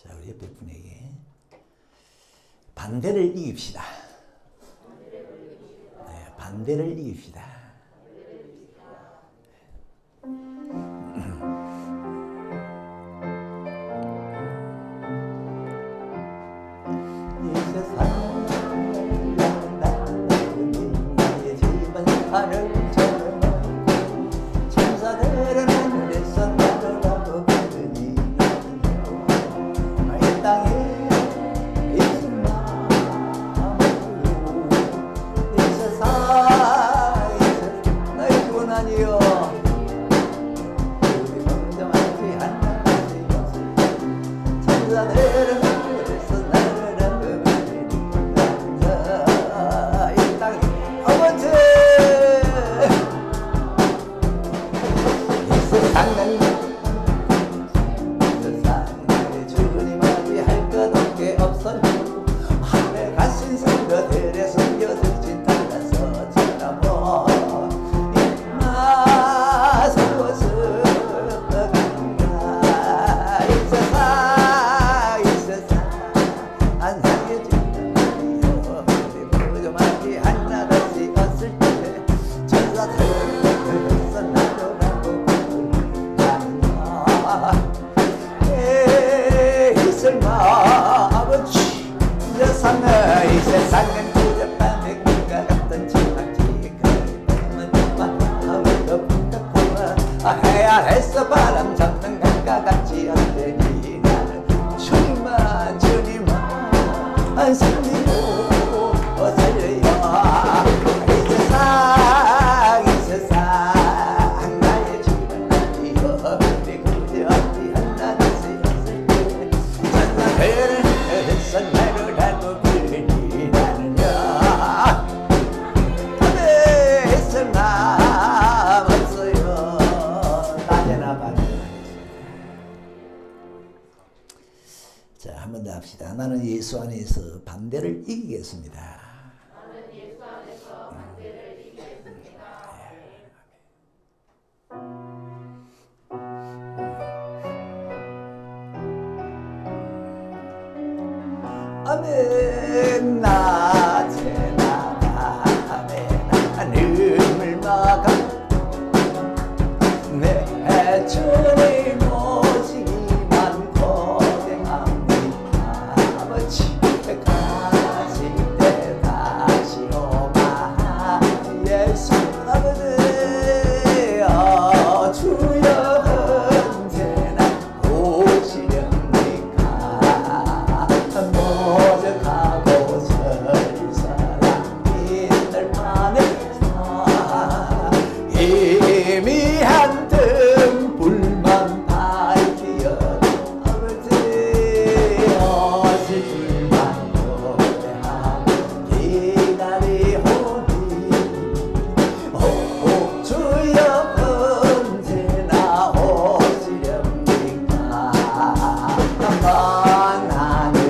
자, 우리 옆에 분에게 반대를 이깁시다. 네, 반대를 이깁시다. 이 세상 나의 집은 하늘처럼 천사들은 하늘에서 날아가고 그러니 이 땅에 있는 마음으로 이 세상에서 나의 구원 아니여 우리 먼저 만지 하나님 천사들은 하늘에서 날아가고 그러니 이 땅에 아버지 세상에 주님 아비할 것 없게 없어요. 하늘에 가신 성도들의 숨겨진 땅에서 쳐다보 임마 세워서 간가 이 세상 안상해 주님이여 우리 부조마비 하나같이 왔을 때 천사들에서 날아가고 설마 아버지 이 세상은 그저 밤의 꿈과 같던 지막지 마음을 더 부탁구나 해야 했어 바람 잡는 강가 같지 않더니 나는 주님만 살리고 살려요 이 세상 나의 집은 아니여 우리 그저 어디 하나씩 천사들에서 나를 알고 그러니 나는요 밤에 있을 마음 없어요. 낮에나 밤에나. 자, 한 번 더 합시다. 나는 예수 안에서 반대를 이기겠습니다. 나는 예수 안에서 반대를 이기겠습니다. 아멘. 낮에나 밤에나 눈을 막아 내 주님 오시기만 고생합니다. 아버지 가실 때 다시 오마 예수 아버지 주여 언제나 오시렵니까 모적하고 설 사람 빛날 판에서 희미한 등불만 밝히어 아버지 오실 줄만 노래하고 기다리오니 오 주여 언제나 오시렵니까 먼 하늘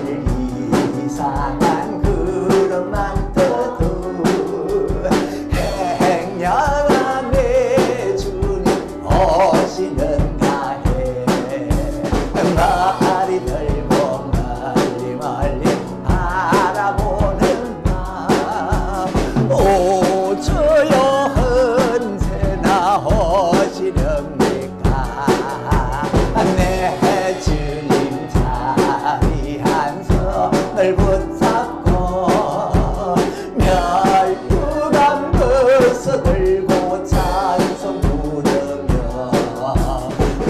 이상한 구름만 떠도 행여나 내 주님 오시는가 해 말이 들고 멀리 멀리 바라보는 마음 오 주여 언제나 오시렵니까 내 주님 자리 한 손을 붙잡고 멸구감 벌써 들고 찬송 부르며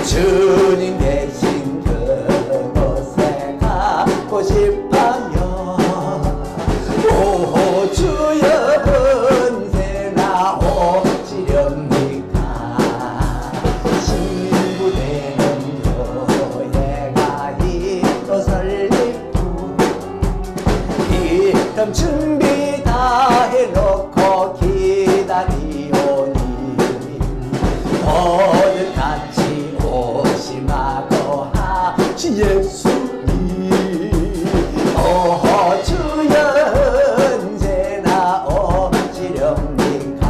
주님 계신 그곳에 가고 싶어요. 오 주여 언제나 오시렵니까 신부되는 교회가 이또 설리고 이름 준비 다 해놓고 기다리오니 모두 같이 오심하고 하시 예수님 오 주여 언제나 오시렵니까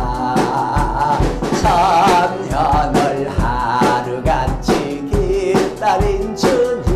천년을 하루같이 기다린 주님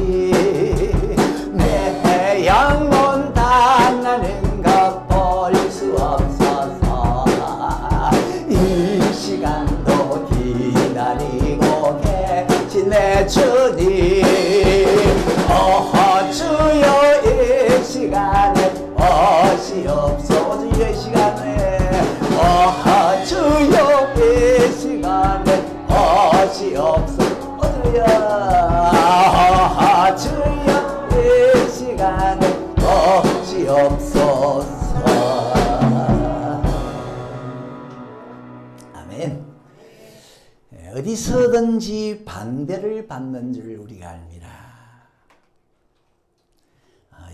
서든지 반대를 받는 줄 우리가 알미라.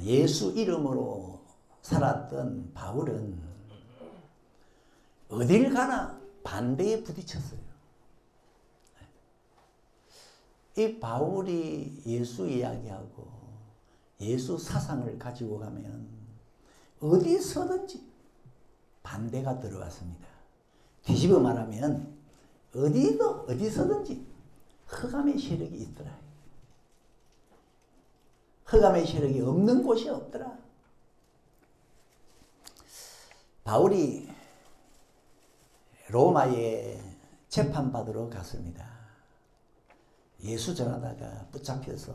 예수 이름으로 살았던 바울은 어딜 가나 반대에 부딪혔어요. 이 바울이 예수 이야기하고 예수 사상을 가지고 가면 어디서든지 반대가 들어갔습니다. 뒤집어 말하면 어디서든지 흑암의 세력이 있더라. 흑암의 세력이 없는 곳이 없더라. 바울이 로마에 재판받으러 갔습니다. 예수 전하다가 붙잡혀서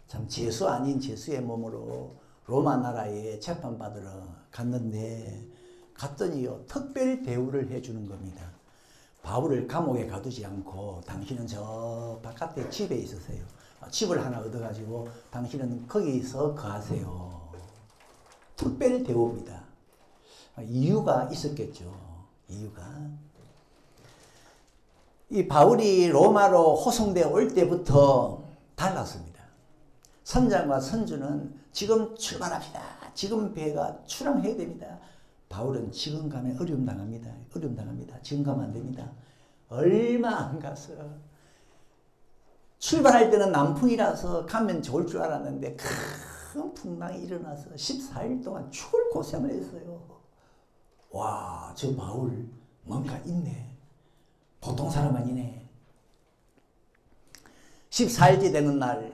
참 죄수 아닌 죄수의 몸으로 로마 나라에 재판받으러 갔는데 갔더니요 특별 대우를 해주는 겁니다. 바울을 감옥에 가두지 않고 당신은 저 바깥에 집에 있으세요. 집을 하나 얻어가지고 당신은 거기서 거하세요. 특별 대우입니다. 이유가 있었겠죠. 이유가 이 바울이 로마로 호송되어 올 때부터 달랐습니다. 선장과 선주는 지금 출발합시다. 지금 배가 출항해야 됩니다. 바울은 지금 가면 어려움 당합니다. 어려움 당합니다. 지금 가면 안 됩니다. 얼마 안 가서 출발할 때는 남풍이라서 가면 좋을 줄 알았는데 큰 풍랑이 일어나서 14일 동안 추울 고생을 했어요. 와, 저 바울 뭔가 있네. 보통 사람 아니네. 14일째 되는 날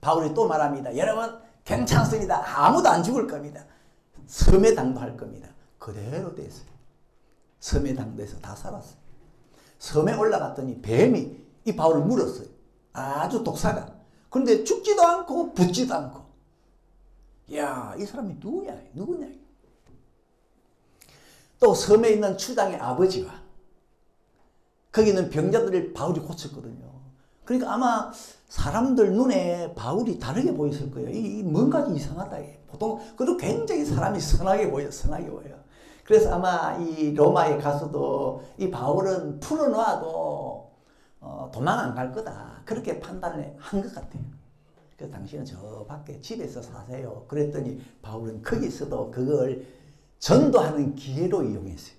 바울이 또 말합니다. 여러분 괜찮습니다. 아무도 안 죽을 겁니다. 섬에 당도할 겁니다. 그대로 됐어요. 섬에 당도해서 다 살았어요. 섬에 올라갔더니 뱀이 이 바울을 물었어요. 아주 독사가. 그런데 죽지도 않고 붙지도 않고. 야, 이 사람이 누구냐? 또 섬에 있는 추장의 아버지와 거기 있는 병자들을 바울이 고쳤거든요. 그러니까 아마 사람들 눈에 바울이 다르게 보였을 거예요. 이 뭔가 이상하다. 보통 그래도 굉장히 사람이 선하게 보여. 그래서 아마 이 로마에 가서도 이 바울은 풀어놔도 도망 안 갈 거다. 그렇게 판단을 한 것 같아요. 그래서 당신은 저 밖에 집에서 사세요. 그랬더니 바울은 거기서도 그걸 전도하는 기회로 이용했어요.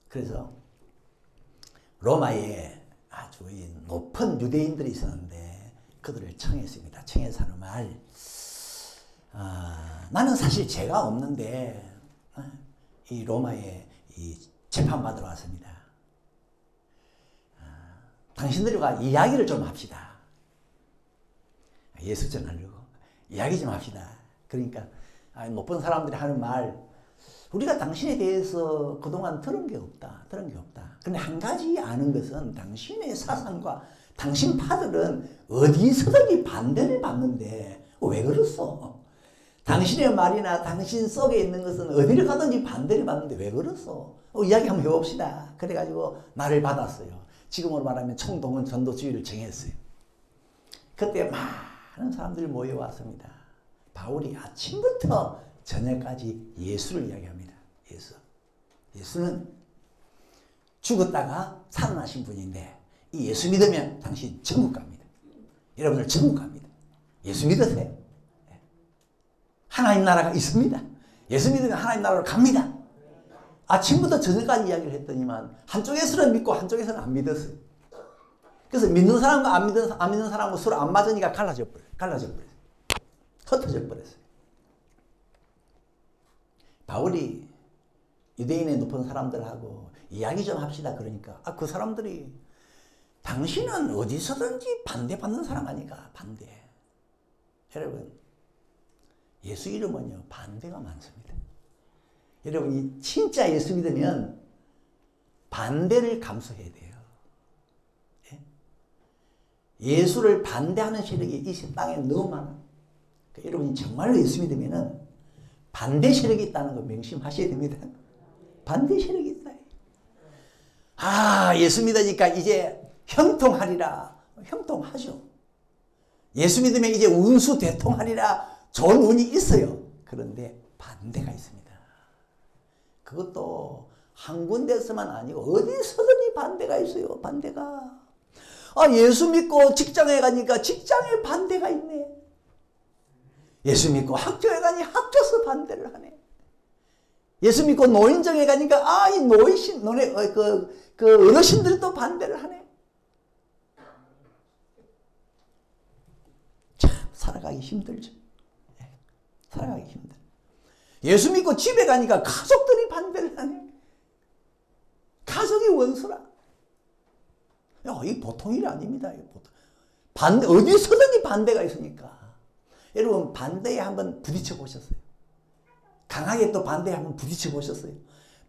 그래서 로마에 아주 높은 유대인들이 있었는데 그들을 청했습니다. 청해서 하는 말, 나는 사실 죄가 없는데 이 로마에 이 재판받으러 왔습니다. 당신들과 이야기를 좀 합시다. 예수 전하려고 이야기 좀 합시다. 그러니까 높은 사람들이 하는 말, 우리가 당신에 대해서 그동안 들은 게 없다. 그런데 한 가지 아는 것은 당신의 사상과 당신 파들은 어디서든지 반대를 받는데 왜 그랬어? 당신의 말이나 당신 속에 있는 것은 어디를 가든지 반대를 받는데 왜 그랬어? 이야기 한번 해봅시다. 그래가지고 나를 받았어요. 지금으로 말하면 총동원 전도주의를 정했어요. 그때 많은 사람들이 모여왔습니다. 바울이 아침부터 저녁까지 예수를 이야기합니다. 예수는 죽었다가 살아나신 분인데 이 예수 믿으면 당신 천국 갑니다. 여러분들 천국 갑니다. 예수 믿으세요. 하나님 나라가 있습니다. 예수 믿으면 하나님 나라로 갑니다. 아침부터 저녁까지 이야기를 했더니만 한쪽에서는 믿고 한쪽에서는 안 믿었어요. 그래서 믿는 사람과 안 믿는 사람과 서로 안 맞으니까 갈라져 버렸어요. 흩어져 버렸어요. 바울이 유대인의 높은 사람들하고 이야기 좀 합시다 그러니까 그 사람들이 당신은 어디서든지 반대받는 사람 아니까 반대. 여러분 예수 이름은요 반대가 많습니다. 여러분이 진짜 예수 믿으면 반대를 감수해야 돼요. 예수를 반대하는 세력이 이 땅에 너무 많아. 그러니까 여러분이 정말로 예수 믿으면 반대 세력이 있다는 거 명심하셔야 됩니다. 반대 세력이 있다. 예수 믿으니까 이제 형통하리라. 형통하죠. 예수 믿으면 이제 운수 대통하리라. 좋은 운이 있어요. 그런데 반대가 있습니다. 그것도 한 군데서만 아니고 어디서든지 반대가 있어요. 반대가. 예수 믿고 직장에 가니까 직장에 반대가 있네. 예수 믿고 학교에 가니 학교에서 반대를 하네. 예수 믿고 노인정에 가니까 이 노인신 노네 그 어르신들이 또 반대를 하네. 참 살아가기 힘들죠. 살아가기 힘들어. 예수 믿고 집에 가니까 가족들이 반대를 하네. 가족이 원수라. 이 보통 일이 아닙니다. 반대, 어디서든지 반대가 있으니까. 여러분, 반대에 한번 부딪혀 보셨어요? 강하게 또 반대에 한번 부딪혀 보셨어요?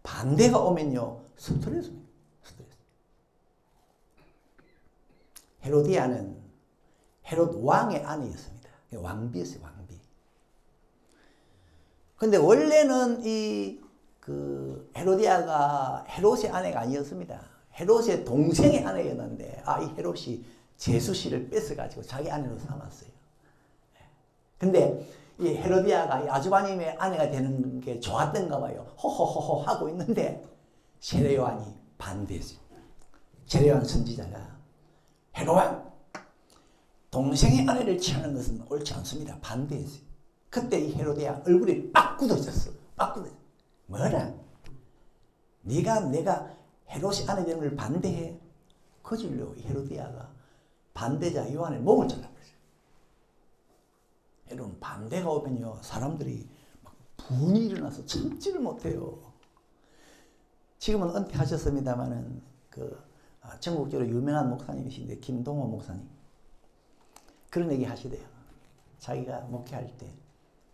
반대가 오면요, 스트레스입니다. 스트레스. 헤로디아는 헤롯 왕의 아내였습니다. 왕비였어요, 왕비. 근데 원래는 헤로디아가 헤롯의 아내가 아니었습니다. 헤롯의 동생의 아내였는데, 이 헤롯이 제수씨를 뺏어가지고 자기 아내로 삼았어요. 근데 이 헤로디아가 이 아주버님의 아내가 되는 게 좋았던가 봐요. 호호호호 하고 있는데, 세례요한이 반대했어요. 세례요한 선지자가, 헤롯왕, 동생의 아내를 취하는 것은 옳지 않습니다. 반대했어요. 그때 이 헤로디아 얼굴이 빡 굳어졌어. 빡 굳어졌어. 뭐라? 내가 헤롯이 아내 되는 걸 반대해? 거질로 헤로디아가 반대자 요한의 목을 잘라버렸어요. 여러분, 반대가 오면요, 사람들이 막 분이 일어나서 참지를 못해요. 지금은 은퇴하셨습니다만은 전국적으로 유명한 목사님이신데, 김동호 목사님. 그런 얘기 하시대요. 자기가 목회할 때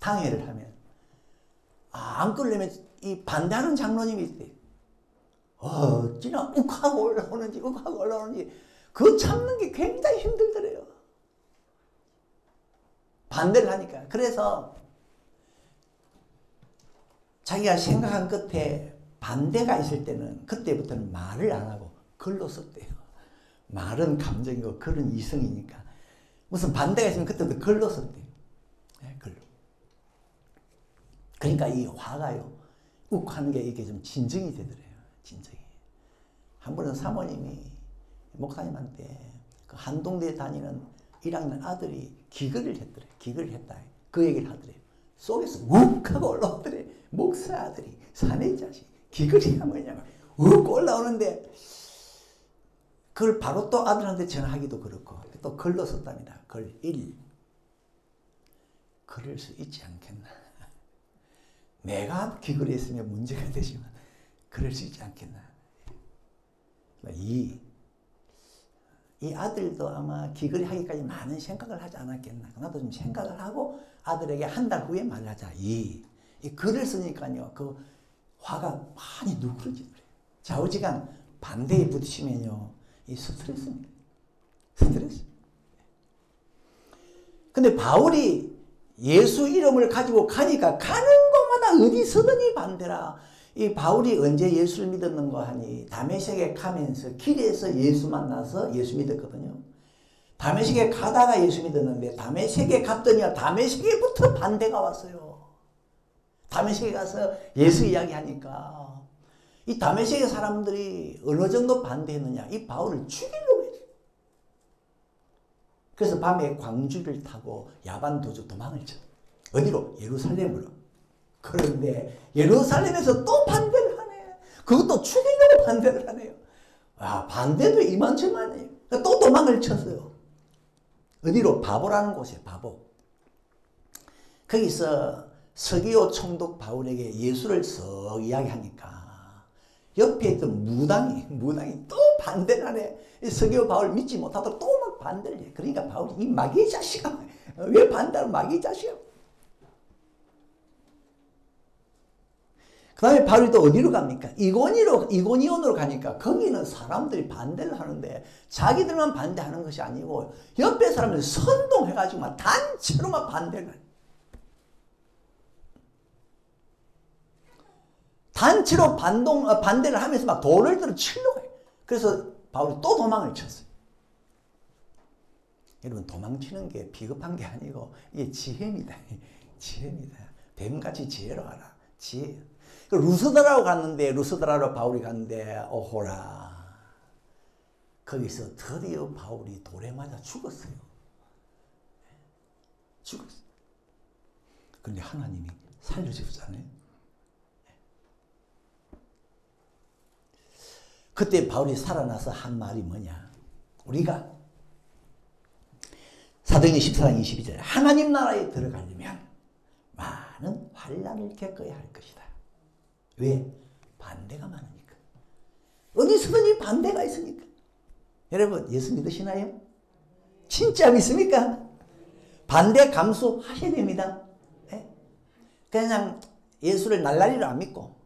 당회를 하면 안 끌려면 이 반대하는 장로님이 있대. 어찌나 욱하고 올라오는지 그거 참는 게 굉장히 힘들더래요. 반대를 하니까. 그래서 자기가 생각한 끝에 반대가 있을 때는 그때부터는 말을 안 하고 글로 썼대요. 말은 감정이고 글은 이성이니까 무슨 반대가 있으면 그때부터 글로 썼대요. 글로. 그러니까 이 화가요, 욱하는 게 이게 좀 진정이 되더래요. 진정이. 한 번은 사모님이 목사님한테 그 한동대에 다니는 1학년 아들이 기글을 했더래. 기글을 했다. 그 얘기를 하더래요. 속에서 욱 하고 올라오더래. 목사 아들이 사내 자식 기글이가 뭐냐면 욱 올라오는데 그걸 바로 또 아들한테 전화하기도 그렇고 또 글로 썼답니다. 글 1. 그럴 수 있지 않겠나. 내가 기글을 했으면 문제가 되지만 그럴 수 있지 않겠나. 2. 이 아들도 아마 기글이 하기까지 많은 생각을 하지 않았겠나. 나도 좀 생각을 하고 아들에게 한 달 후에 말하자. 2. 이 글을 쓰니까요, 그 화가 많이 누그러지더래요. 좌우지간 반대에 부딪히면요, 이 스트레스입니다. 스트레스. 근데 바울이 예수 이름을 가지고 가니까 가는 곳마다 어디서든지 반대라. 이 바울이 언제 예수를 믿었는가 하니 다메섹에 가면서 길에서 예수 만나서 예수 믿었거든요. 다메섹에 가다가 예수 믿었는데 다메섹에 갔더니 다메섹에부터 반대가 왔어요. 다메섹에 가서 예수 이야기하니까 이 다메섹의 사람들이 어느 정도 반대했느냐, 이 바울을 죽이려고 했어요. 그래서 밤에 광주를 타고 야반 도주 도망을 쳐. 어디로? 예루살렘으로. 그런데 예루살렘에서 또 반대를 하네. 그것도 죽이려고 반대를 하네요. 반대도 이만저만해요. 또 도망을 쳤어요. 어디로? 바보라는 곳이에요. 바보. 거기서 서기오 총독 바울에게 예수를 썩 이야기하니까 옆에 있던 무당이 또 반대를 하네. 서기오 바울 믿지 못하도록 또 막 반대를 해. 그러니까 바울이 이 마귀의 자식아, 왜 반대하는 마귀의 자식아. 그 다음에 바울이 또 어디로 갑니까? 이고니온으로 가니까 거기는 사람들이 반대를 하는데 자기들만 반대하는 것이 아니고 옆에 사람들이 선동해가지고 막 단체로 막 반대를 해요. 단체로 반대를 하면서 막 돌을 들어 치려고 해요. 그래서 바울이 또 도망을 쳤어요. 여러분, 도망치는 게 비겁한 게 아니고 이게 지혜입니다. 지혜입니다. 뱀같이 지혜로워라. 지혜. 루스드라로 갔는데, 루스드라로 바울이 갔는데, 오호라. 거기서 드디어 바울이 돌에 맞아 죽었어요. 죽었어요. 근데 하나님이 살려주셨잖아요. 그때 바울이 살아나서 한 말이 뭐냐. 우리가 사도행전 14장 22절에 하나님 나라에 들어가려면 많은 환난을 겪어야 할 것이다. 왜? 반대가 많으니까. 어디서든지 반대가 있으니까. 여러분 예수 믿으시나요? 진짜 믿습니까? 반대 감수하셔야 됩니다. 네? 그냥 예수를 날라리로 안 믿고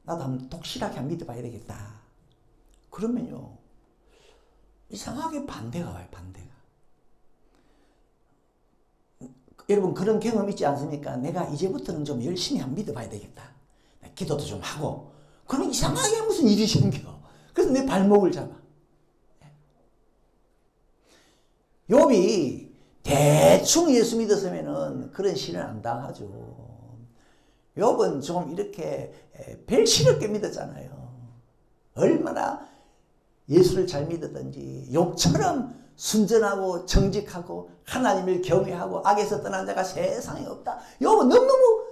나도 한번 독실하게 한번 믿어봐야 되겠다. 그러면요 이상하게 반대가 와요. 반대가. 여러분 그런 경험 있지 않습니까? 내가 이제부터는 좀 열심히 한번 믿어봐야 되겠다. 기도도 좀 하고. 그러면 이상하게 무슨 일이 생겨. 그래서 내 발목을 잡아. 욥이 대충 예수 믿었으면은 그런 시련 안 당하죠. 욥은 좀 이렇게 별시럽게 믿었잖아요. 얼마나 예수를 잘 믿었던지. 욥처럼 순전하고 정직하고 하나님을 경외하고 악에서 떠난 자가 세상에 없다. 욥은 너무너무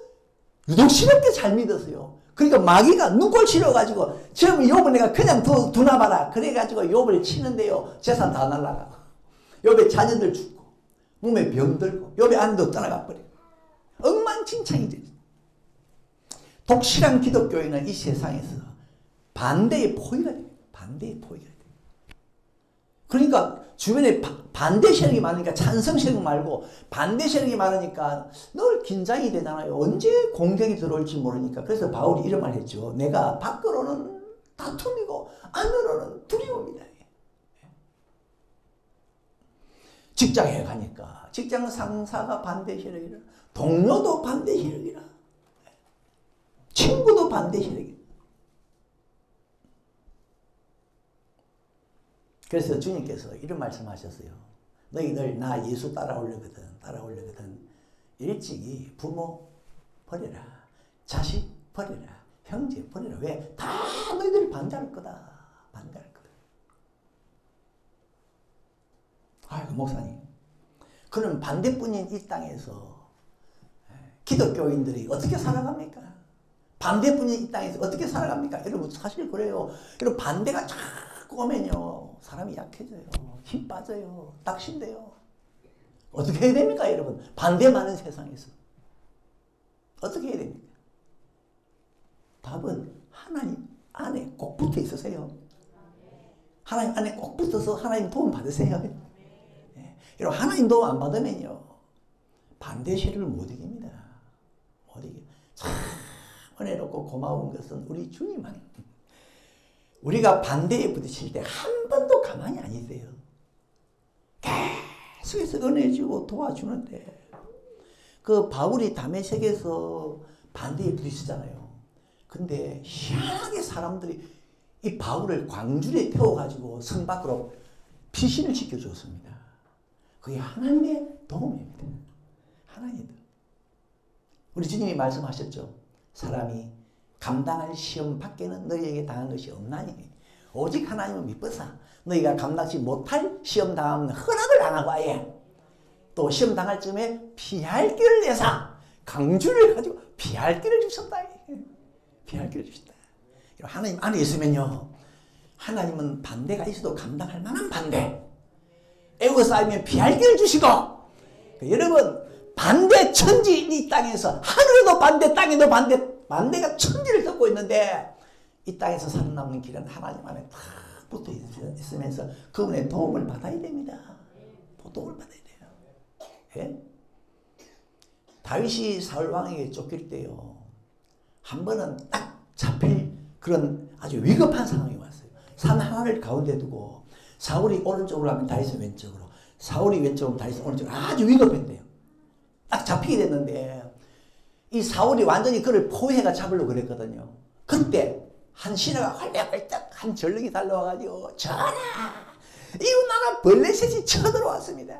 유독스럽게 잘 믿었어요. 그러니까 마귀가 눈꼴 치러가지고 처음 욥을 내가 그냥 두나봐라. 그래가지고 욥을 치는데요. 재산 다 날라가고 욥의 자녀들 죽고 몸에 병들고 욥의 아내도 떠나가 버리고 엉망진창이 되죠. 독실한 기독교인은 이 세상에서 반대의 포위가 돼요. 반대의 포위가 돼요. 그러니까 주변에 반대 세력이 많으니까 찬성 세력 말고 반대 세력이 많으니까 늘 긴장이 되잖아요. 언제 공격이 들어올지 모르니까. 그래서 바울이 이런 말 했죠. 내가 밖으로는 다툼이고 안으로는 두려움이다. 직장에 가니까 직장 상사가 반대 세력이라, 동료도 반대 세력이라, 친구도 반대 세력이라. 그래서 주님께서 이런 말씀하셨어요. 너희들 나 예수 따라오려거든 일찍이 부모 버려라, 자식 버려라, 형제 버려라. 왜? 다 너희들 반대할 거다. 반대할 거다. 아이고 목사님, 그럼 반대뿐인 이 땅에서 기독교인들이 어떻게 살아갑니까? 반대뿐인 이 땅에서 어떻게 살아갑니까? 여러분 사실 그래요. 여러분 반대가 자꾸 오면요 사람이 약해져요. 힘 빠져요. 낙심돼요. 어떻게 해야 됩니까 여러분? 반대 많은 세상에서 어떻게 해야 됩니까? 답은 하나님 안에 꼭 붙어 있으세요. 하나님 안에 꼭 붙어서 하나님 도움 받으세요. 여러분 하나님 도움 안 받으면요 반대 세력을 못 이깁니다. 못 이겨. 참 은혜롭고 고마운 것은 우리 주님만. 우리가 반대에 부딪힐 때 한 번도 가만히 안 있어요. 계속해서 은혜 주고 도와주는데, 그 바울이 다메섹에서 반대에 부딪히잖아요. 근데 희한하게 사람들이 이 바울을 광주리에 태워가지고 성 밖으로 피신을 시켜줬습니다. 그게 하나님의 도움입니다. 하나님의 도움. 우리 주님이 말씀하셨죠. 사람이 감당할 시험 밖에는 너희에게 당한 것이 없나니 오직 하나님은 미쁘사 너희가 감당치 못할 시험 당하면 허락을 안 하고 아예 또 시험 당할 쯤에 피할 길을 내사 강주를 가지고 피할 길을 주셨다. 피할 길을 주셨다. 하나님 안에 있으면요 하나님은 반대가 있어도 감당할 만한 반대, 애워싸이면 피할 길을 주시고. 여러분 반대 천지 이 땅에서 하늘에도 반대 땅에도 반대가 천지를 덮고 있는데 이 땅에서 살아남는 길은 하나님 안에 다 붙어 있으면서 그분의 도움을 받아야 됩니다. 도움을 받아야 돼요. 예? 다윗이 사울 왕에게 쫓길 때요 한 번은 딱 잡힐 그런 아주 위급한 상황이 왔어요. 산 하나를 가운데 두고 사울이 오른쪽으로 하면 다윗은 왼쪽으로, 사울이 왼쪽으로 다윗은 오른쪽으로. 아주 위급했대요. 딱 잡히게 됐는데 이 사울이 완전히 그를 포위해가 잡으려고 그랬거든요. 그때 한 신하가 활짝활짝 한 전령이 달려와가지고 전하 이웃나라 블레셋이 쳐들어왔습니다.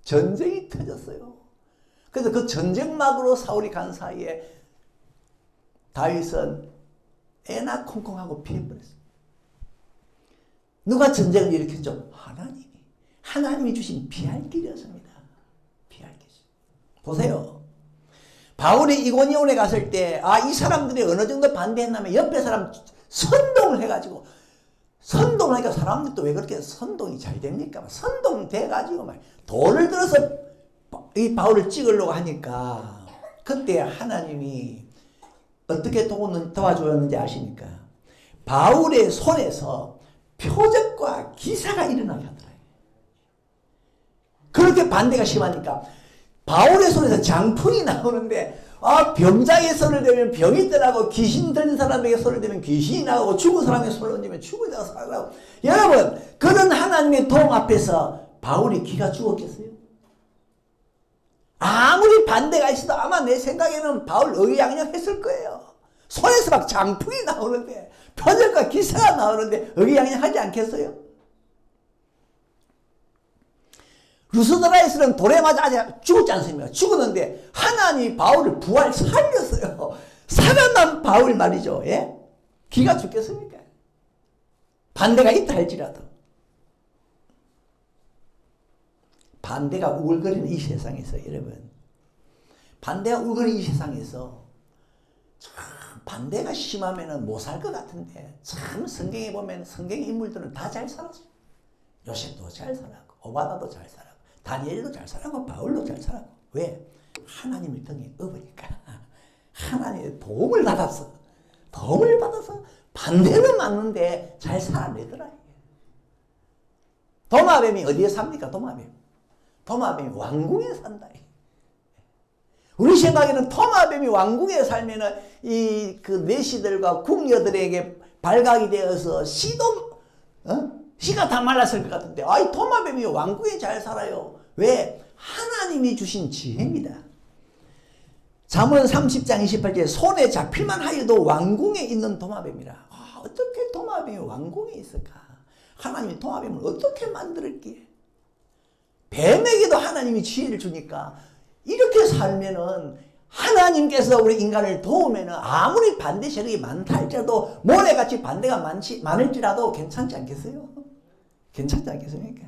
전쟁이 터졌어요. 그래서 그 전쟁막으로 사울이 간 사이에 다윗은 애나 콩콩하고 피해버렸어요. 누가 전쟁을 일으켰죠? 하나님이. 하나님이 주신 피할 길이었습니다. 피할 길. 보세요. 바울이 이고니온에 갔을 때, 이 사람들이 어느 정도 반대했냐면 옆에 사람 선동을 해가지고, 선동을 하니까 사람들도 왜 그렇게 선동이 잘 됩니까? 선동돼가지고 막 돌을 들어서 이 바울을 찍으려고 하니까, 그때 하나님이 어떻게 도와주었는지 아십니까? 바울의 손에서 표적과 기사가 일어나게 하더라고요. 그렇게 반대가 심하니까 바울의 손에서 장풍이 나오는데 병자의 손을 대면 병이 떠나고 귀신 들린 사람에게 손을 대면 귀신이 나가고 죽은 사람에게 손을 얹으면 죽은 자가 살아나고. 여러분, 그런 하나님의 도움 앞에서 바울이 기가 죽었겠어요? 아무리 반대가 있어도 아마 내 생각에는 바울 의기양양했을 거예요. 손에서 막 장풍이 나오는데, 표적과 기사가 나오는데 의기양양하지 않겠어요? 루스드라에서는 돌에 맞아 죽었지 않습니까? 죽었는데 하나님이 바울을 부활 살렸어요. 살아난 바울 말이죠. 예? 기가 죽겠습니까? 반대가 있다 할지라도. 반대가 우글거리는 이 세상에서, 여러분, 반대가 우글거리는 이 세상에서 참 반대가 심하면 못 살 것 같은데, 참 성경에 보면 성경의 인물들은 다 잘 살았어요. 요셉도 잘 살았고, 오바다도 잘 살았고, 다니엘도 잘 살았고, 바울도 잘 살았고. 왜? 하나님을 등에 업으니까. 하나님의 도움을 받아서 반대는 맞는데 잘 살아내더라. 도마뱀이 어디에 삽니까? 도마뱀이 왕궁에 산다. 우리 생각에는 도마뱀이 왕궁에 살면은 그 내시들과 궁녀들에게 발각이 되어서 씨가 다 말랐을 것 같은데, 이 도마뱀이 왕궁에 잘 살아요. 왜? 하나님이 주신 지혜입니다. 잠언 30장 28절에 손에 잡힐만 하여도 왕궁에 있는 도마뱀이라. 어떻게 도마뱀이 왕궁에 있을까? 하나님이 도마뱀을 어떻게 만들었기에? 뱀에게도 하나님이 지혜를 주니까 이렇게 살면은 하나님께서 우리 인간을 도우면은 아무리 반대 세력이 많다 할지라도 모래같이 반대가 많을지라도 괜찮지 않겠어요? 괜찮지 않겠습니까?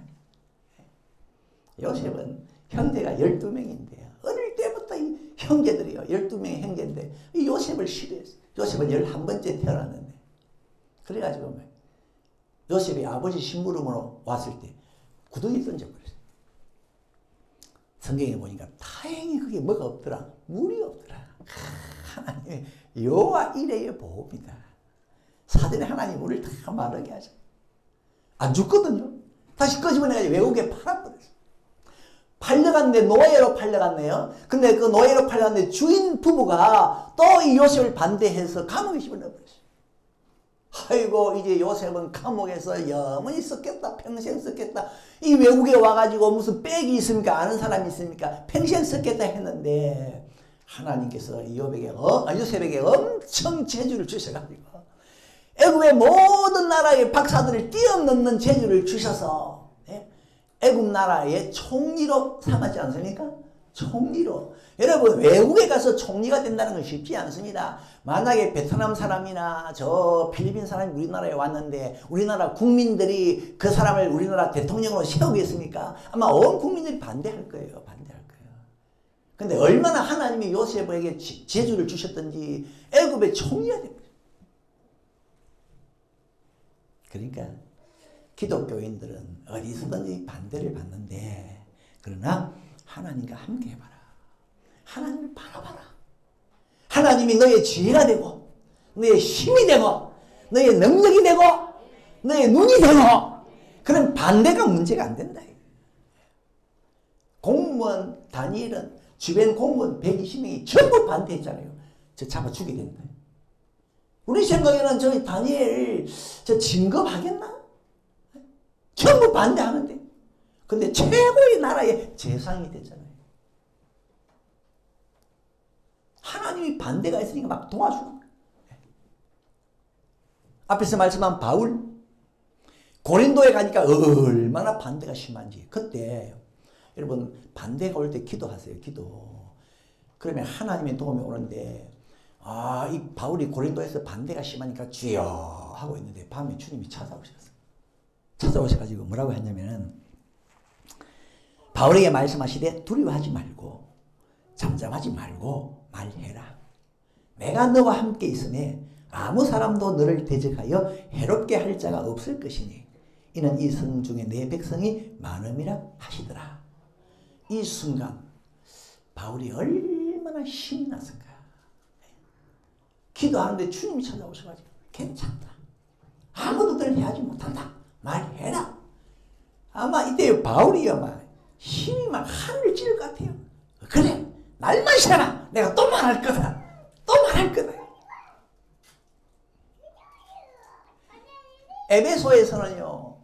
요셉은 형제가 12명인데요. 어릴 때부터 이 형제들이요. 12명의 형제인데 이 요셉을 싫어했어요. 요셉은 11번째 태어났는데. 그래가지고 요셉이 아버지 심부름으로 왔을 때 구덩이에 던져버렸어요. 성경에 보니까 다행히 그게 뭐가 없더라. 물이 없더라. 하나님의 여호와 이레의 보호입니다. 사전에 하나님 우리를 다 마르게 하죠. 안 죽거든요. 다시 끄집어내가지고 외국에 팔아버렸어요. 팔려갔는데 노예로 팔려갔네요. 근데 그 노예로 팔려갔는데 주인 부부가 또 이 요셉을 반대해서 감옥에 집어넣어버렸어요. 아이고, 이제 요셉은 감옥에서 영원히 썩겠다. 평생 썩겠다. 이 외국에 와가지고 무슨 빽이 있습니까? 아는 사람이 있습니까? 평생 썩겠다 했는데 하나님께서 요셉에게 엄청 재주를 주셔가지고 애굽의 모든 나라의 박사들을 뛰어넘는 재주를 주셔서 애굽 나라의 총리로 삼았지 않습니까? 총리로. 여러분, 외국에 가서 총리가 된다는 건 쉽지 않습니다. 만약에 베트남 사람이나 저 필리핀 사람이 우리나라에 왔는데 우리나라 국민들이 그 사람을 우리나라 대통령으로 세우겠습니까? 아마 온 국민들이 반대할 거예요. 근데 얼마나 하나님이 요셉에게 재주를 주셨던지 애굽의 총리가 됩니다. 그러니까 기독교인들은 어디서든지 반대를 받는데, 그러나 하나님과 함께 해봐라. 하나님을 바라봐라. 하나님이 너의 지혜가 되고 너의 힘이 되고 너의 능력이 되고 너의 눈이 되고, 그럼 반대가 문제가 안 된다. 공무원 다니엘은 주변 공무원 120명이 전부 반대했잖아요. 저 잡아 죽이게 된다. 우리 생각에는 저 다니엘 저 진급하겠나? 전부 반대하는데. 근데 최고의 나라의 재상이 됐잖아요. 하나님이 반대가 있으니까 막 도와주는 거예요. 앞에서 말씀한 바울, 고린도에 가니까 얼마나 반대가 심한지. 그때 여러분 반대가 올 때 기도하세요. 기도. 그러면 하나님의 도움이 오는데 이 바울이 고린도에서 반대가 심하니까 주여 하고 있는데 밤에 주님이 찾아오셨어요. 찾아오셔가지고 뭐라고 했냐면은 바울에게 말씀하시되 두려워하지 말고 잠잠하지 말고 말해라. 내가 너와 함께 있으니 아무 사람도 너를 대적하여 해롭게 할 자가 없을 것이니 이는 이 성 중에 내 백성이 많음이라 하시더라. 이 순간 바울이 얼마나 힘이 났을까. 기도하는데 주님이 찾아오셔가지고 괜찮다. 아무도 널 해하지 못한다. 말해라. 아마 이때 바울이 아마 힘이 막 하늘을 찌를 것 같아요. 그래, 날만 시켜라. 내가 또 말할 거다. 또 말할 거다. 에베소에서는요,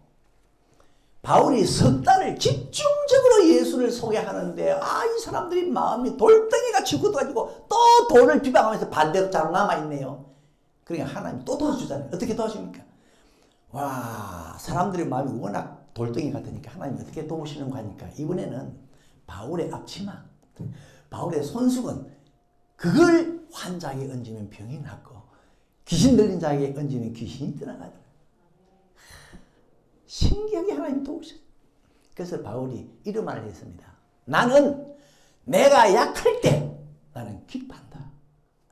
바울이 석 달을 집중적으로 예수를 소개하는데 이 사람들이 마음이 돌덩이같이 굳어가지고 또 돌을 비방하면서 반대로 잘 남아있네요. 그러니까 하나님 또 도와주잖아요. 어떻게 도와줍니까? 와, 사람들의 마음이 워낙 돌덩이 같으니까 하나님 어떻게 도우시는 거 하니까 이번에는 바울의 앞치마, 바울의 손수건, 그걸 환자에게 얹으면 병이 낫고 귀신 들린 자에게 얹으면 귀신이 떠나가더라. 신기하게 하나님 도우셨어요. 그래서 바울이 이런 말을 했습니다. 나는 내가 약할 때 나는 기뻐한다.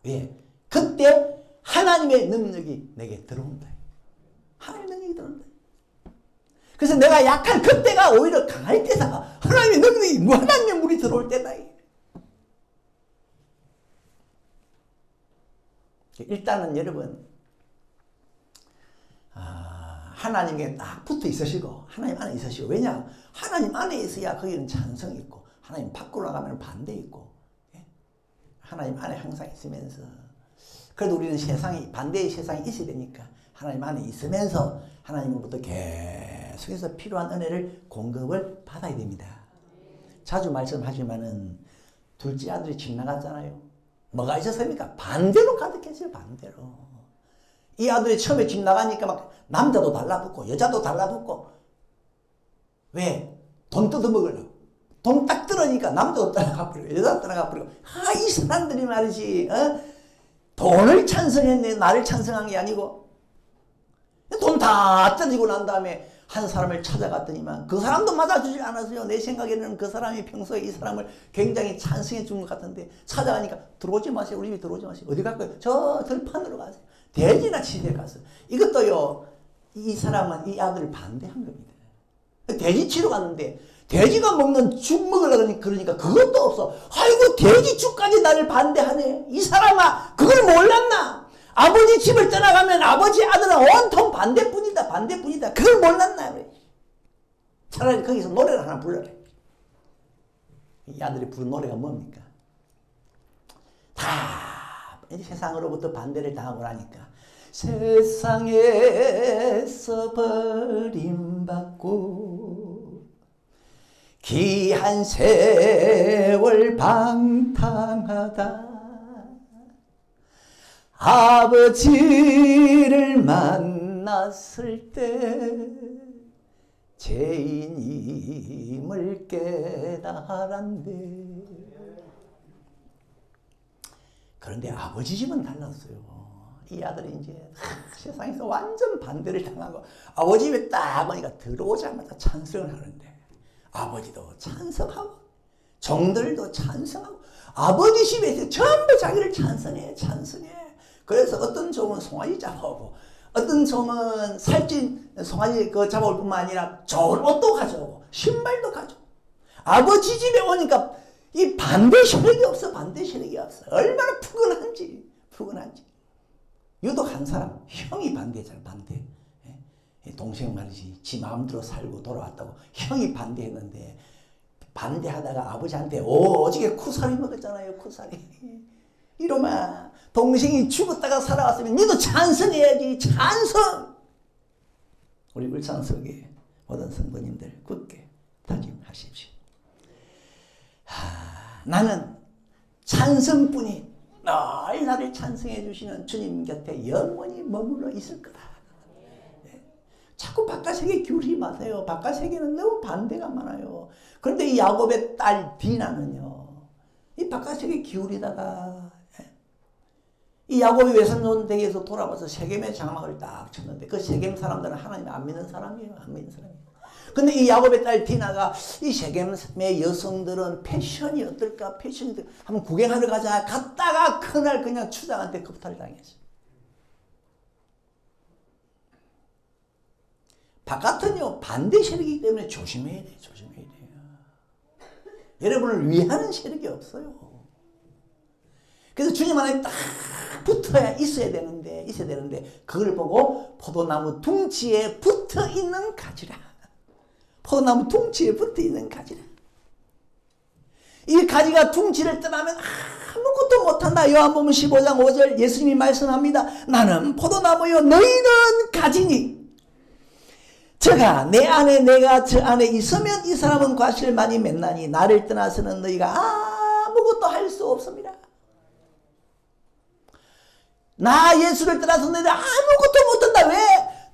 왜? 그때 하나님의 능력이 내게 들어온다. 하나님의 능력이 들어온다. 그래서 내가 약한 그때가 오히려 강할 때다가 하나님의 능력이 무한한 물이 들어올 때다. 일단은 여러분 하나님께 딱 붙어 있으시고 하나님 안에 있으시고, 왜냐? 하나님 안에 있어야 거기는 찬성이 있고 하나님 밖으로 나가면 반대 있고, 하나님 안에 항상 있으면서, 그래도 우리는 세상이 반대의 세상이 있어야 되니까 하나님 안에 있으면서 하나님으로부터 계속해서 필요한 은혜를 공급을 받아야 됩니다. 자주 말씀하지만은 둘째 아들이 집 나갔잖아요. 뭐가 있었습니까? 반대로 가득했어요. 반대로. 이 아들이 처음에 집 나가니까 막 남자도 달라붙고 여자도 달라붙고. 왜? 돈 뜯어먹으려고. 돈 딱 들으니까 남자도 따라가 버리고 여자도 따라가 버리고. 이 사람들이 말이지, 돈을 찬성했네. 나를 찬성한 게 아니고. 돈 다 뜯어지고 난 다음에 한 사람을 찾아갔더니만 그 사람도 맞아주지 않았어요. 내 생각에는 그 사람이 평소에 이 사람을 굉장히 찬성해 준 것 같은데, 찾아가니까 들어오지 마세요. 우리 집에 들어오지 마세요. 어디 갈 거예요? 저 들판으로 가세요. 돼지나 치대 갔어요. 이것도요, 이 사람은 이 아들을 반대한 겁니다. 돼지 치러 갔는데 돼지가 먹는 죽 먹으려고 그러니까 그것도 없어. 아이고, 돼지 죽까지 나를 반대하네. 이 사람아, 그걸 몰랐나? 아버지 집을 떠나가면 아버지 아들은 온통 반대뿐이다. 반대뿐이다. 그걸 몰랐나? 차라리 거기서 노래를 하나 불러라. 이 아들이 부른 노래가 뭡니까? 다 이제 세상으로부터 반대를 당하고 나니까 세상에서 버림받고 귀한 세월 방탕하다. 아버지를 만났을 때 죄인임을 깨달았네. 그런데 아버지 집은 달랐어요. 이 아들이 이제 세상에서 완전 반대를 당하고 아버지 집에 딱 보니까 들어오자마자 찬성을 하는데, 아버지도 찬성하고 종들도 찬성하고 아버지 집에서 전부 자기를 찬성해. 그래서 어떤 종은 송아지 잡아오고 어떤 종은 살찐 송아지 그 잡아올 뿐만 아니라 좋은 옷도 가져오고 신발도 가져오고. 아버지 집에 오니까 이 반대 세력이 없어. 반대 세력이 없어. 얼마나 푸근한지. 유독 한 사람, 형이 반대잖아. 반대. 동생 말이지, 지 마음대로 살고 돌아왔다고 형이 반대했는데, 반대하다가 아버지한테 오지게 쿠사리 먹었잖아요. 쿠사리. 이러면 동생이 죽었다가 살아왔으면 니도 찬성해야지. 찬성. 우리 울산석의 모든 성도님들 굳게 다짐하십시오. 나는 찬성뿐이 늘 나를 찬성해 주시는 주님 곁에 영원히 머물러 있을 거다. 자꾸 바깥 세계 기울이지 마세요. 바깥 세계는 너무 반대가 많아요. 그런데 이 야곱의 딸 디나는요, 이 바깥 세계 기울이다가 이 야곱이 외삼촌 댁에서 돌아와서 세겜의 장막을 딱 쳤는데 그 세겜 사람들은 하나님 안 믿는 사람이에요. 안 믿는 사람이에요. 근데 이 야곱의 딸 디나가 이 세겜의 여성들은 패션이 어떨까? 패션이 한번 구경하러 가자. 갔다가 그날 그냥 추장한테 겁탈 당했어요. 바깥은요 반대 세력이기 때문에 조심해야 돼요. 조심해야 돼요. 여러분을 위하는 세력이 없어요. 그래서 주님 안에 딱 붙어야 있어야 되는데 그걸 보고 포도나무 둥지에 붙어 있는 가지라. 포도나무 둥지에 붙어 있는 가지라. 이 가지가 둥지를 떠나면 아무것도 못한다. 요한복음 15장 5절 예수님이 말씀합니다. 나는 포도나무요 너희는 가지니 저가 내 안에 내가 저 안에 있으면 이 사람은 과실을 많이 맺나니 나를 떠나서는 너희가 아무것도 할 수 없습니다. 나 예수를 떠나서 너희들 아무것도 못한다. 왜?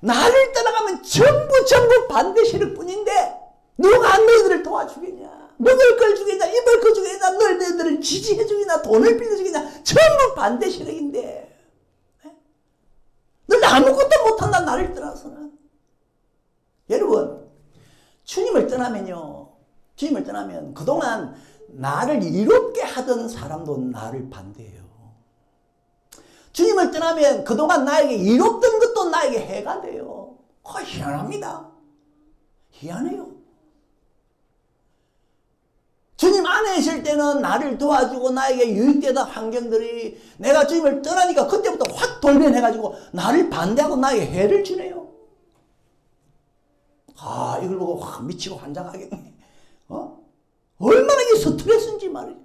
나를 떠나가면 전부 반대 세력 뿐인데 누가 너희들을 도와주겠냐? 먹을 걸 주겠냐? 입을 걸 주겠냐? 너희들을 지지해 주겠냐? 돈을 빌려주겠냐? 전부 반대 세력인데 너희들 아무것도 못한다. 나를 떠나서는. 여러분 주님을 떠나면요. 주님을 떠나면 그동안 나를 이롭게 하던 사람도 나를 반대해요. 주님을 떠나면 그동안 나에게 이롭던 것도 나에게 해가 돼요. 희한합니다. 희한해요. 주님 안에 있을 때는 나를 도와주고 나에게 유익되던 환경들이 내가 주님을 떠나니까 그때부터 확 돌변해가지고 나를 반대하고 나에게 해를 주네요. 이걸 보고 확 미치고 환장하겠네. 얼마나 이게 스트레스인지 말이에요.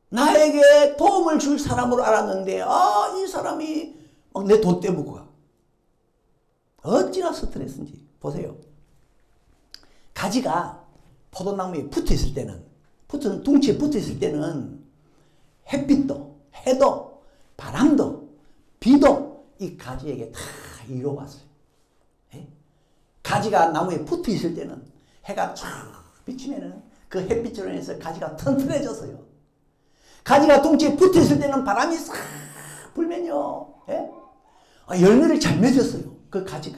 나에게 도움을 줄 사람으로 알았는데 이 사람이 막 내 돈 떼먹고 가. 어찌나 스트레스인지 보세요. 가지가 포도나무에 붙어있을 때는 둥치에 붙어있을 때는 햇빛도 해도 바람도 비도 이 가지에게 다 이로웠어요. 가지가 나무에 붙어있을 때는 해가 쫙 비치면은 그 햇빛으로 인해서 가지가 튼튼해졌어요. 가지가 둥지에 붙어있을 때는 바람이 싹 불면요. 열매를 잘 맺었어요. 그 가지가.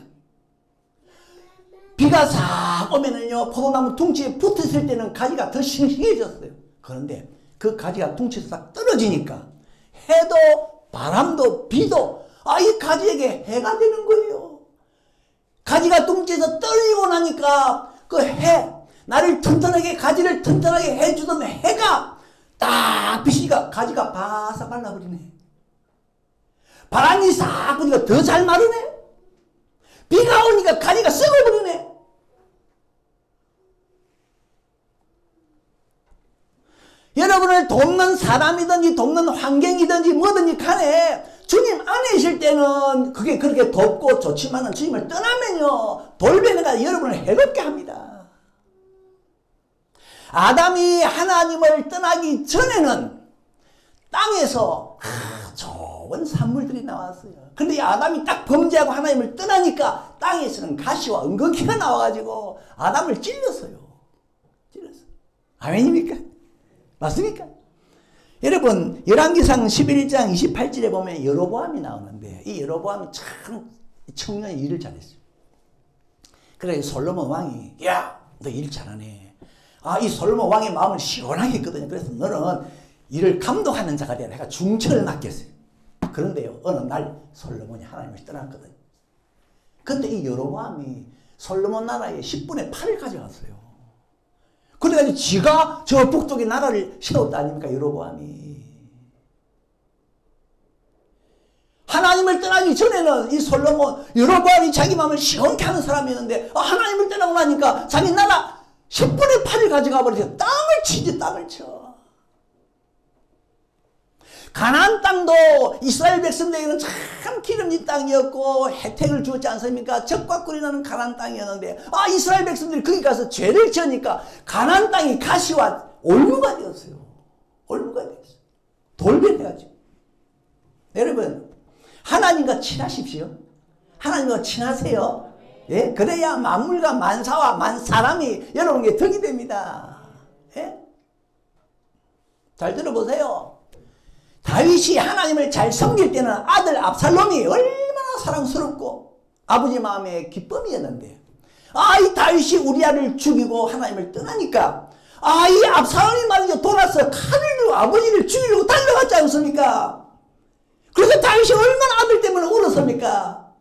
비가 싹 오면은요. 포도나무 둥지에 붙어있을 때는 가지가 더 싱싱해졌어요. 그런데 그 가지가 둥지에서 싹 떨어지니까 해도 바람도 비도 이 가지에게 해가 되는 거예요. 가지가 둥지에서 떨어지고 나니까 그 나를 튼튼하게 가지를 튼튼하게 해주던 해가 딱 비치니까 가지가 바싹 말라버리네. 바람이 싹 부니까 더 잘 마르네. 비가 오니까 가지가 썩어버리네. 여러분을 돕는 사람이든지 돕는 환경이든지 뭐든지 간에 주님 안에 있을 때는 그게 그렇게 돕고 좋지만은 주님을 떠나면요 돌변해가 여러분을 해롭게 합니다. 아담이 하나님을 떠나기 전에는 땅에서 좋은 산물들이 나왔어요. 근데 이 아담이 딱 범죄하고 하나님을 떠나니까 땅에서는 가시와 은근키가 나와가지고 아담을 찔렀어요. 아멘입니까? 맞습니까? 여러분 열왕기상 11장 28절에 보면 여로보암이 나오는데 이 여로보암이 참 청년이 일을 잘했어요. 그래 솔로몬 왕이 너 일 잘하네. 이 솔로몬 왕의 마음을 시원하게 했거든요. 그래서 너는 일을 감독하는 자가 되라 해가 중처를 맡겼어요. 그런데요 어느 날 솔로몬이 하나님을 떠났거든요. 그때 이 여로보암이 솔로몬 나라의 10분의 8을 가져갔어요. 그래가지고 지가 저 북쪽의 나라를 세웠다 아닙니까? 여로보암이. 하나님을 떠나기 전에는 이 솔로몬 여로보암이 자기 마음을 시원케 하는 사람이었는데 하나님을 떠나고 나니까 자기 나라 10분의 8을 가져가 버려서 땅을 치지. 땅을 쳐. 가나안 땅도 이스라엘 백성들에게는 참 기름진 땅이었고 혜택을 주었지 않습니까? 적과 꿀이 나는 가나안 땅이었는데 이스라엘 백성들이 거기 가서 죄를 지으니까 가나안 땅이 가시와 올무가 되었어요. 올무가 되었어요. 돌변해가지고. 여러분 하나님과 친하십시오. 하나님과 친하세요. 예? 그래야 만물과 만사와 만사람이 여러분에게 덕이 됩니다. 예? 잘 들어보세요. 다윗이 하나님을 잘 섬길 때는 아들 압살롬이 얼마나 사랑스럽고 아버지 마음에 기쁨이었는데, 이 다윗이 우리아를 죽이고 하나님을 떠나니까 이 압살롬이 말이죠, 돌아서 칼을 들고 아버지를 죽이려고 달려갔지 않습니까? 그래서 다윗이 얼마나 아들 때문에 울었습니까?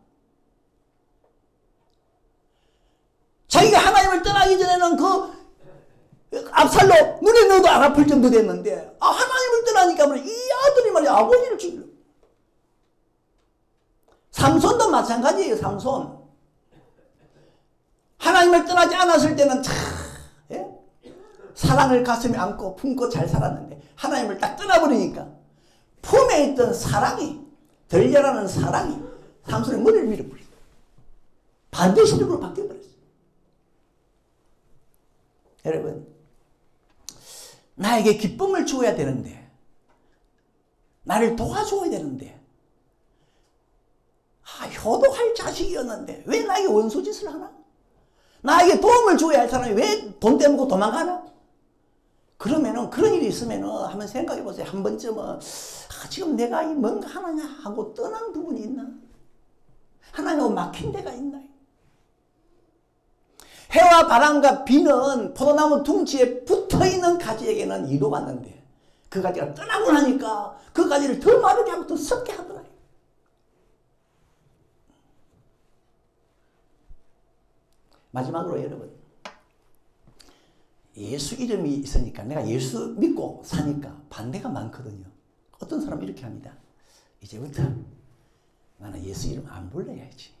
자기가 하나님을 떠나기 전에는 그 압살롬 눈에 넣어도 안 아플 정도 됐는데, 하나님을 떠나니까 이 아들이 말이야 아버지를 죽이려고. 삼손도 마찬가지예요. 삼손 하나님을 떠나지 않았을 때는 참 사랑을 가슴에 안고 품고 잘 살았는데, 하나님을 딱 떠나버리니까 품에 있던 사랑이, 덜려라는 사랑이 삼손의 머리를 밀어버렸어요. 반대 시력으로 바뀌어버렸어요. 여러분, 나에게 기쁨을 주어야 되는데, 나를 도와줘야 되는데, 효도할 자식이었는데 왜 나에게 원수짓을 하나? 나에게 도움을 줘야 할 사람이 왜 돈 떼먹고 도망가나? 그러면은, 그런 일이 있으면은 한번 생각해 보세요. 한 번쯤은 지금 내가 뭔가 하나냐 하고 떠난 부분이 있나? 하나님하고 막힌 데가 있나? 해와 바람과 비는 포도나무 둥지에 붙어있는 가지에게는 이로 왔는데, 그 가지가 떠나고 나니까 그 가지를 더 마르게 하고 더 썩게 하더라. 마지막으로 여러분, 예수 이름이 있으니까, 내가 예수 믿고 사니까 반대가 많거든요. 어떤 사람은 이렇게 합니다. 이제부터 나는 예수 이름 안 불러야지.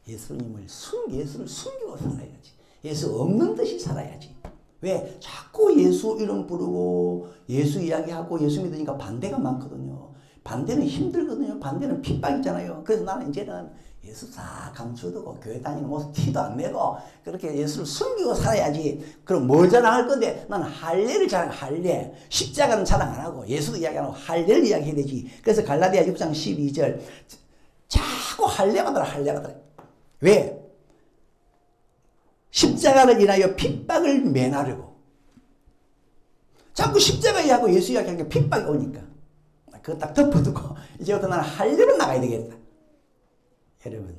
예수님을 예수를 숨기고 살아야지. 예수 없는 듯이 살아야지. 왜? 자꾸 예수 이름 부르고 예수 이야기하고 예수 믿으니까 반대가 많거든요. 반대는 힘들거든요. 반대는 핍박이잖아요. 그래서 나는 이제는 예수 싹 감춰두고 교회 다니는 모습 티도 안 내고 그렇게 예수를 숨기고 살아야지. 그럼 뭘 자랑할 건데? 나는 할례를 할례. 십자가는 자랑 안 하고 예수도 이야기 안 하고 할례를 이야기해야 되지. 그래서 갈라디아 6장 12절 자꾸 할례가 들어. 왜? 십자가를 인하여 핍박을 면하려고. 자꾸 십자가 이야기하고 예수 이야기하니까 핍박이 오니까 그거 딱 덮어두고 이제부터 나는 할례로 나가야 되겠다. 여러분,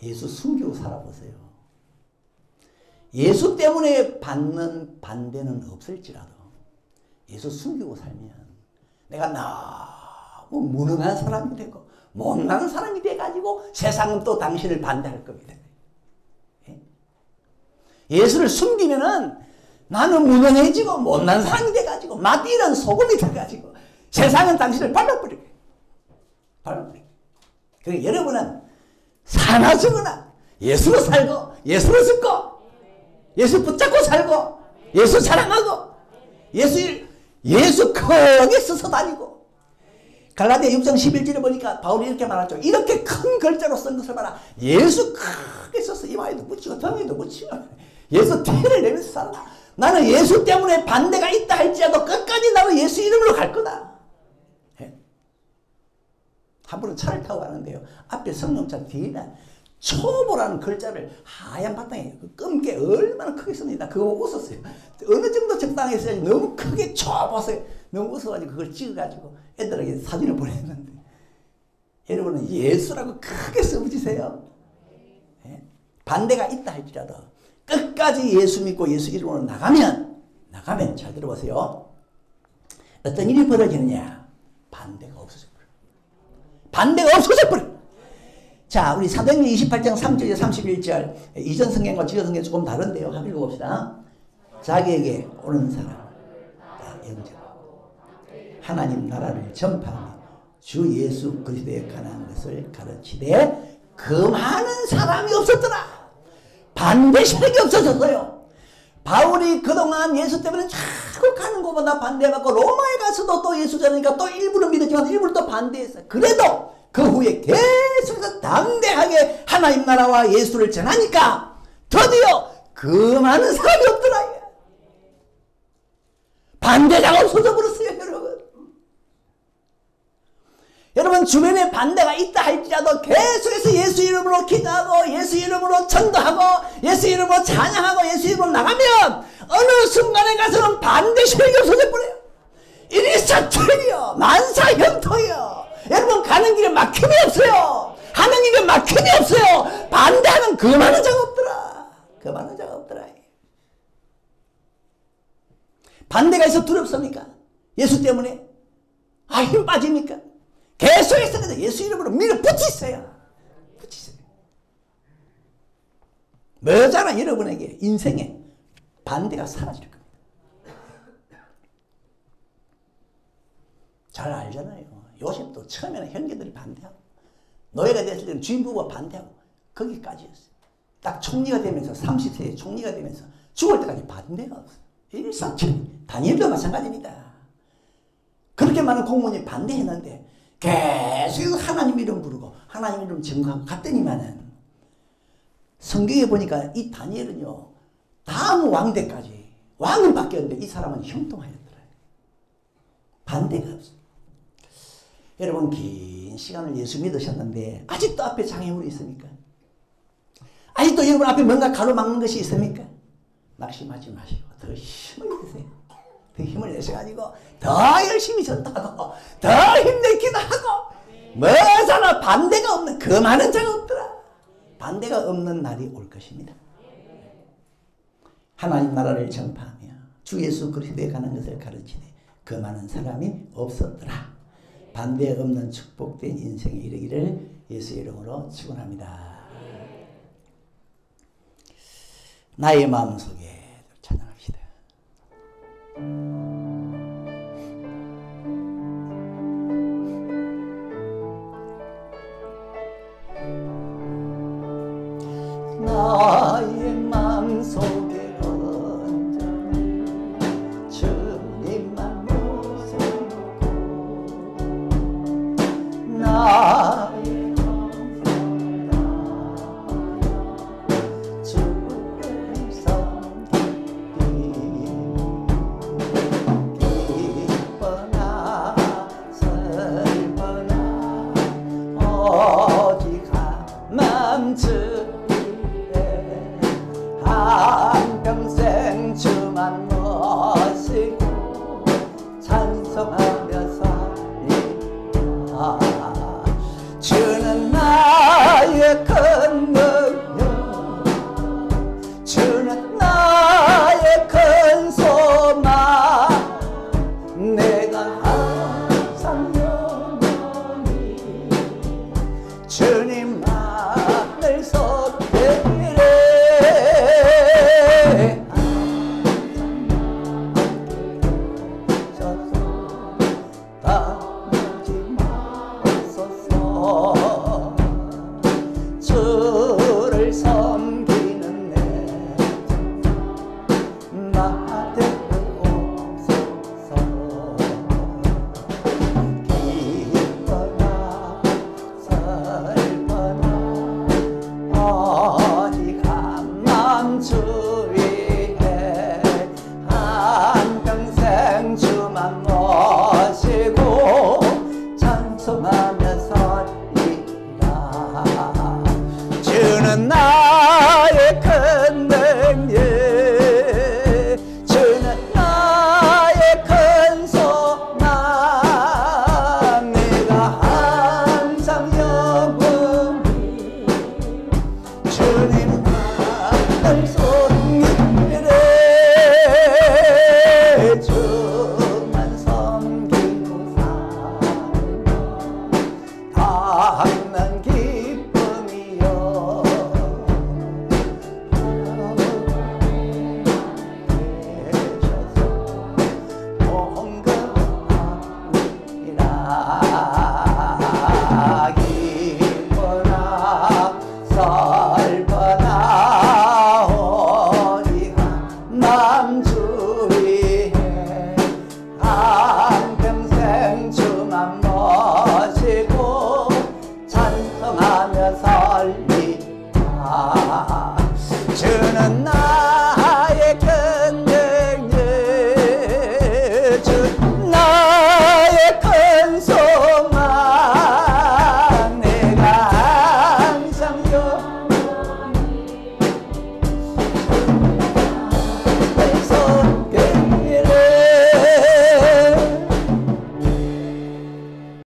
예수 숨기고 살아보세요. 예수 때문에 받는 반대는 없을지라도 예수 숨기고 살면 내가 너무 무능한 사람이 되고 못난 사람이 돼가지고 세상은 또 당신을 반대할 겁니다. 예수를 숨기면은 나는 무능해지고 못난 사람이 돼가지고 맛이란 소금이 돼가지고 세상은 당신을 밟아버리게. 그러니까 여러분은 사나 죽으나 예수로 살고 예수로 죽고 예수 붙잡고 살고 예수 사랑하고 예수 크게 써서 다니고. 갈라디아 6장 11절에 보니까 바울이 이렇게 말하죠. 이렇게 큰 글자로 쓴 것을 봐라. 예수 크게 써서 이마에도 붙이고 등에도 붙이고 예수 티를 내면서 살아. 나는 예수 때문에 반대가 있다 할지라도 끝까지 나는 예수 이름으로 갈 거다. 한 분은 차를 타고 가는데요. 앞에 성령차 뒤에는 초보라는 글자를 하얀 바탕에 검게 얼마나 크게 씁니다. 그거 웃었어요. 어느 정도 적당했어야지 너무 크게 초보서 너무 웃어가지고 그걸 찍어가지고 애들에게 사진을 보냈는데, 여러분은 예수라고 크게 써붙이세요. 반대가 있다 할지라도 끝까지 예수 믿고 예수 이름으로 나가면 잘 들어보세요. 어떤 일이 벌어지느냐? 반대가 없어져 버려. 자, 우리 사도행전 28장 3절에 31절, 이전 성경과 지전 성경 조금 다른데요. 한번 읽어봅시다. 자기에게 오는 사람 다 영접하고 하나님 나라를 전파하며 주 예수 그리스도에 관한 것을 가르치되 그 많은 사람이 없었더라. 반대 세력이 없어졌어요. 바울이 그동안 예수 때문에 자꾸 가는 것보다 반대받고 로마에 가서도 또 예수 전하니까 또 일부는 믿었지만 일부는 또 반대했어요. 그래도 그 후에 계속해서 담대하게 하나님 나라와 예수를 전하니까 드디어 그 많은 사람이 없더라. 반대자가 없어져 버렸어요. 여러분 주변에 반대가 있다 할지라도 계속해서 예수 이름으로 기도하고 예수 이름으로 전도하고 예수 이름으로 찬양하고 예수 이름으로 나가면 어느 순간에 가서는 반대 세력이 없어져 버려요. 이리 사천이요 만사 가는 길에 막힘이 없어요. 하는 일에 막힘이 없어요. 반대하는 그 많은 자가 없더라. 그 많은 자가 없더라. 반대가 있어 두렵습니까? 예수 때문에 힘 빠집니까? 계속해서 예수 이름으로 밀어붙이세요. 붙이세요. 머지않아 여러분에게 인생에 반대가 사라질 겁니다. 잘 알잖아요. 요셉도 처음에는 형제들이 반대하고 노예가 됐을 때는 주인부가 반대하고 거기까지였어요. 딱 총리가 되면서 30세에 총리가 되면서 죽을 때까지 반대가 없어요. 일사천리. 다니엘도 마찬가지입니다. 그렇게 많은 공무원이 반대했는데 계속 하나님 이름 부르고 하나님 이름 증거하고 갔더니만은 성경에 보니까 이 다니엘은요 다음 왕대까지 왕은 바뀌었는데 이 사람은 형통하였더라고요. 반대가 없어요. 여러분 긴 시간을 예수 믿으셨는데 아직도 앞에 장애물이 있습니까? 아직도 여러분 앞에 뭔가 가로막는 것이 있습니까? 낙심하지 마시고 더 힘을 내세요. 더 힘을 내셔가지고 더 열심히 전도하고 더 힘내 기도하고 뭐잖아 반대가 없는 그 많은 자가 없더라. 반대가 없는 날이 올 것입니다. 하나님 나라를 전파하며 주 예수 그리스도에 관한 것을 가르치되 그 많은 사람이 없었더라. 반대 없는 축복된 인생에 이르기를 예수 이름으로 축원합니다. 나의 마음속에 찬양합시다. 나의 마음속에 언제나 주님만 모셔놓고 나의 주를 섬기리 기뻐나 슬퍼나 오직 한마음 한평생 주만 모시고 찬송하며 살리라. 주는 나의 큰 능력 주는 나의 큰 소망 내가 항상 영원히 주님만을 섬기리. 주를 섬기는 내 나대옵소서. 기뻐나 슬퍼나 오직 한마음 주 위에 한평생 주만 모시고 찬송하며 살리라. 주는 나의 큰 능력 주는 나의 큰 소망 내가 항상 영원히 주님만을 섬기리. 주만 섬기고 살면 닿는 기쁨이여 되셔서 공급하리라. 기뻐나 슬퍼나 오직 한마음 주 위에 한평생 주만 모시고 찬송하며 살리라. 주는 나